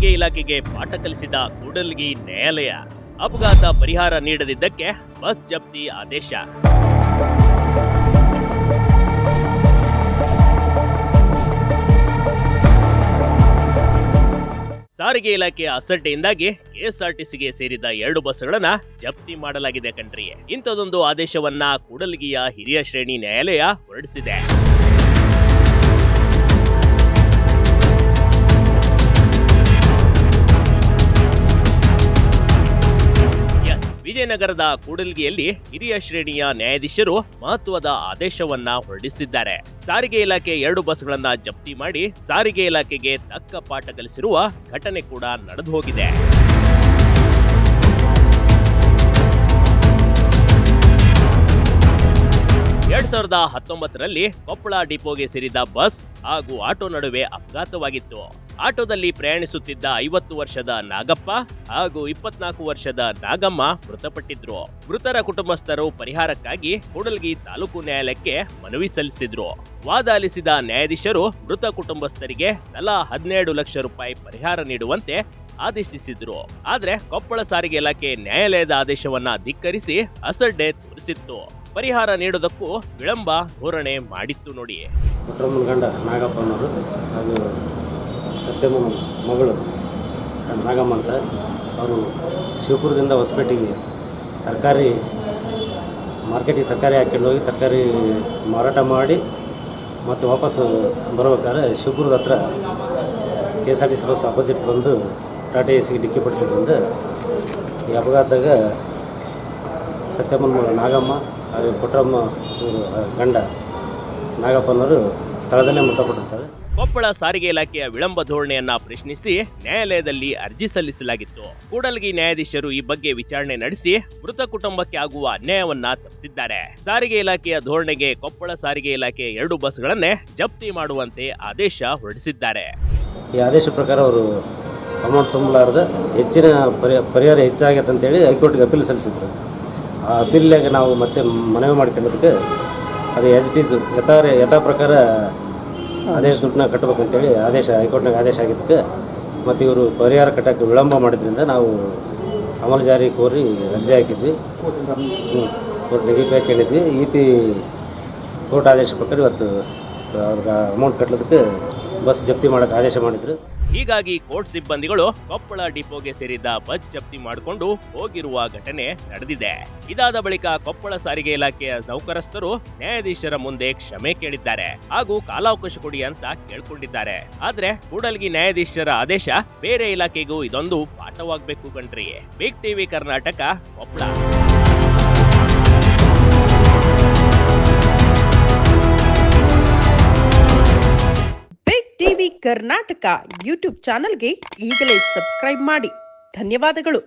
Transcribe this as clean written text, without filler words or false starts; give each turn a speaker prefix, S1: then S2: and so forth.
S1: ಸಾರಿಗೆ ಇಲಾಖೆಗೆ ಪಾಠ ಕಲಿಸಿದ ಕೂಡಲ್ಗಿ ನ್ಯಾಯಾಲಯ. ಅಪಘಾತ ಪರಿಹಾರ ನೀಡದಿದ್ದಕ್ಕೆ ಬಸ್ ಜಪ್ತಿ ಆದೇಶ. ಸಾರಿಗೆ ಇಲಾಖೆಯ ಅಸಡ್ಡೆಯಿಂದಾಗಿ ಕೆಎಸ್ಆರ್ಟಿಸಿಗೆ ಸೇರಿದ 2 ಬಸ್ಗಳನ್ನ ಜಪ್ತಿ ಮಾಡಲಾಗಿದೆ ಕಣ್ರಿ. ಇಂಥದೊಂದು ಆದೇಶವನ್ನ ಕೂಡಲ್ಗಿಯ ಹಿರಿಯ ಶ್ರೇಣಿ ನ್ಯಾಯಾಲಯ ಹೊರಡಿಸಿದೆ. ವಿಜಯನಗರದ ಕೂಡಲ್ಗಿಯಲ್ಲಿ ಹಿರಿಯ ಶ್ರೇಣಿಯ ನ್ಯಾಯಾಧೀಶರು ಮಹತ್ವದ ಆದೇಶವನ್ನ ಹೊರಡಿಸಿದ್ದಾರೆ. ಸಾರಿಗೆ ಇಲಾಖೆ 2 ಬಸ್ಗಳನ್ನ ಜಪ್ತಿ ಮಾಡಿ ಸಾರಿಗೆ ಇಲಾಖೆಗೆ ತಕ್ಕ ಪಾಠ ಕಲಿಸಿರುವ ಘಟನೆ ಕೂಡ ನಡೆದು ಹೋಗಿದೆ. 2019ರಲ್ಲಿ ಕೊಪ್ಪಳ ಡಿಪೋಗೆ ಸೇರಿದ ಬಸ್ ಹಾಗೂ ಆಟೋ ನಡುವೆ ಅಪಘಾತವಾಗಿತ್ತು. ಆಟೋದಲ್ಲಿ ಪ್ರಯಾಣಿಸುತ್ತಿದ್ದ 50 ವರ್ಷದ ನಾಗಪ್ಪ ಹಾಗೂ 24 ವರ್ಷದ ನಾಗಮ್ಮ ಮೃತಪಟ್ಟಿದ್ರು. ಮೃತರ ಕುಟುಂಬಸ್ಥರು ಪರಿಹಾರಕ್ಕಾಗಿ ಕೂಡಲ್ಗಿ ತಾಲೂಕು ನ್ಯಾಯಾಲಯಕ್ಕೆ ಮನವಿ ಸಲ್ಲಿಸಿದ್ರು. ವಾದ ಆಲಿಸಿದ ನ್ಯಾಯಾಧೀಶರು ಮೃತ ಕುಟುಂಬಸ್ಥರಿಗೆ ತಲಾ 12 ಲಕ್ಷ ರೂಪಾಯಿ ಪರಿಹಾರ ನೀಡುವಂತೆ ಆದೇಶಿಸಿದ್ರು. ಆದ್ರೆ ಕೊಪ್ಪಳ ಸಾರಿಗೆ ಇಲಾಖೆ ನ್ಯಾಯಾಲಯದ ಆದೇಶವನ್ನ ಧಿಕ್ಕರಿಸಿ ಅಸಡ್ಡೆ ತೋರಿಸಿತ್ತು. ಪರಿಹಾರ ನೀಡೋದಕ್ಕೂ ವಿಳಂಬ ಧೋರಣೆ ಮಾಡಿತ್ತು ನೋಡಿ.
S2: ಪುಟ್ರಮ್ಮನ ಗಂಡ ನಾಗಪ್ಪನವರು ಹಾಗೂ ಸತ್ಯಮ್ಮನ ಮಗಳು ನಾಗಮ್ಮ ಅಂತ ಅವರು ಶಿವಪುರದಿಂದ ಹೊಸಪೇಟೆಗೆ ಮಾರ್ಕೆಟಿಗೆ ತರಕಾರಿ ಹಾಕೊಂಡು ಹೋಗಿ ತರಕಾರಿ ಮಾರಾಟ ಮಾಡಿ ಮತ್ತು ವಾಪಸ್ಸು ಬರಬೇಕಾದ್ರೆ ಶಿವಪುರದ ಹತ್ರ KSRTC ಬಸ್ ಅಪೋಸಿಟ್ ಬಂದು ಟಾಟಾ ಎಸಿಗೆ ಡಿಕ್ಕಿ ಪಡಿಸಿದ್ರಿಂದ ಈ ಅಪಘಾತದಾಗ ಸತ್ಯಮ್ಮನ ಮಗಳು ನಾಗಮ್ಮ ಹಾಗೂ ಪುಟ್ರಮ್ಮ ಗಂಡ ನಾಗಪ್ಪನವರು ಸ್ಥಳದಲ್ಲೇ ಮೃತಪಟ್ಟಿರ್ತಾರೆ.
S1: ಕೊಪ್ಪಳ ಸಾರಿಗೆ ಇಲಾಖೆಯ ವಿಳಂಬ ಧೋರಣೆಯನ್ನ ಪ್ರಶ್ನಿಸಿ ನ್ಯಾಯಾಲಯದಲ್ಲಿ ಅರ್ಜಿ ಸಲ್ಲಿಸಲಾಗಿತ್ತು. ಕೂಡಲ್ಗಿ ನ್ಯಾಯಾಧೀಶರು ಈ ಬಗ್ಗೆ ವಿಚಾರಣೆ ನಡೆಸಿ ಮೃತ ಕುಟುಂಬಕ್ಕೆ ಆಗುವ ಅನ್ಯಾಯವನ್ನ ತಪ್ಪಿಸಿದ್ದಾರೆ. ಸಾರಿಗೆ ಇಲಾಖೆಯ ಧೋರಣೆಗೆ ಕೊಪ್ಪಳ ಸಾರಿಗೆ ಇಲಾಖೆ 2 ಬಸ್ಗಳನ್ನೇ ಜಪ್ತಿ ಮಾಡುವಂತೆ ಆದೇಶ ಹೊರಡಿಸಿದ್ದಾರೆ.
S2: ಈ ಆದೇಶ ಪ್ರಕಾರ ಅವರು ಅಮೌಂಟ್ ತುಂಬಲಾರದ ಹೆಚ್ಚಿನ ಪರಿಹಾರ ಹೆಚ್ಚಾಗೈತೆ ಅಂತೇಳಿ ಹೈಕೋರ್ಟ್ಗೆ ಅಪೀಲ್ ಸಲ್ಲಿಸಿದ್ರು. ಆ ಅಪೀಲ್ನಾಗ ನಾವು ಮತ್ತೆ ಮನವಿ ಮಾಡ್ಕೊಂಡದಕ್ಕೆ ಅದು ಆಸ್ ಇಟ್ ಈಸ್ ಯಥಾ ಪ್ರಕಾರ ಅದೇ ದುಡ್ಡನ್ನ ಕಟ್ಟಬೇಕಂತೇಳಿ ಹೈಕೋರ್ಟ್ನಾಗ ಆದೇಶ ಆಗಿದ್ದಕ್ಕೆ ಮತ್ತು ಇವರು ಪರಿಹಾರ ಕಟ್ಟಕ್ಕೆ ವಿಳಂಬ ಮಾಡಿದ್ರಿಂದ ನಾವು ಅಮಲು ಜಾರಿ ಕೋರಿ ಅರ್ಜಿ ಹಾಕಿದ್ವಿ. ಕೋರ್ಟ್ನಾಗ EP ಹಾಕೊಂಡಿದ್ವಿ. EP ಕೋರ್ಟ್ ಆದೇಶ ಪ್ರಕಾರ ಇವತ್ತು ಅವ್ರಿಗೆ ಅಮೌಂಟ್ ಕಟ್ಟಲಿಕ್ಕೆ ಬಸ್ ಜಪ್ತಿ ಮಾಡೋಕ್ಕೆ ಆದೇಶ ಮಾಡಿದ್ರು.
S1: ಹೀಗಾಗಿ ಕೋರ್ಟ್ ಸಿಬ್ಬಂದಿಗಳು ಕೊಪ್ಪಳ ಡಿಪೋಗೆ ಸೇರಿದ ಬಸ್ ಜಪ್ತಿ ಮಾಡಿಕೊಂಡು ಹೋಗಿರುವ ಘಟನೆ ನಡೆದಿದೆ. ಇದಾದ ಬಳಿಕ ಕೊಪ್ಪಳ ಸಾರಿಗೆ ಇಲಾಖೆಯ ನೌಕರಸ್ಥರು ನ್ಯಾಯಾಧೀಶರ ಮುಂದೆ ಕ್ಷಮೆ ಕೇಳಿದ್ದಾರೆ ಹಾಗೂ ಕಾಲಾವಕಾಶ ಕೊಡಿ ಅಂತ ಕೇಳ್ಕೊಂಡಿದ್ದಾರೆ. ಆದ್ರೆ ಕೂಡಲ್ಗಿ ನ್ಯಾಯಾಧೀಶರ ಆದೇಶ ಬೇರೆ ಇಲಾಖೆಗೂ ಇದೊಂದು ಪಾಠವಾಗಬೇಕು ಕಣ್ರಿ. Big TV Karnataka, Koppal.
S3: TV Karnataka YouTube ಚಾನೆಲ್ಗೆ ಈಗಲೇ ಸಬ್ಸ್ಕ್ರೈಬ್ ಮಾಡಿ. ಧನ್ಯವಾದಗಳು.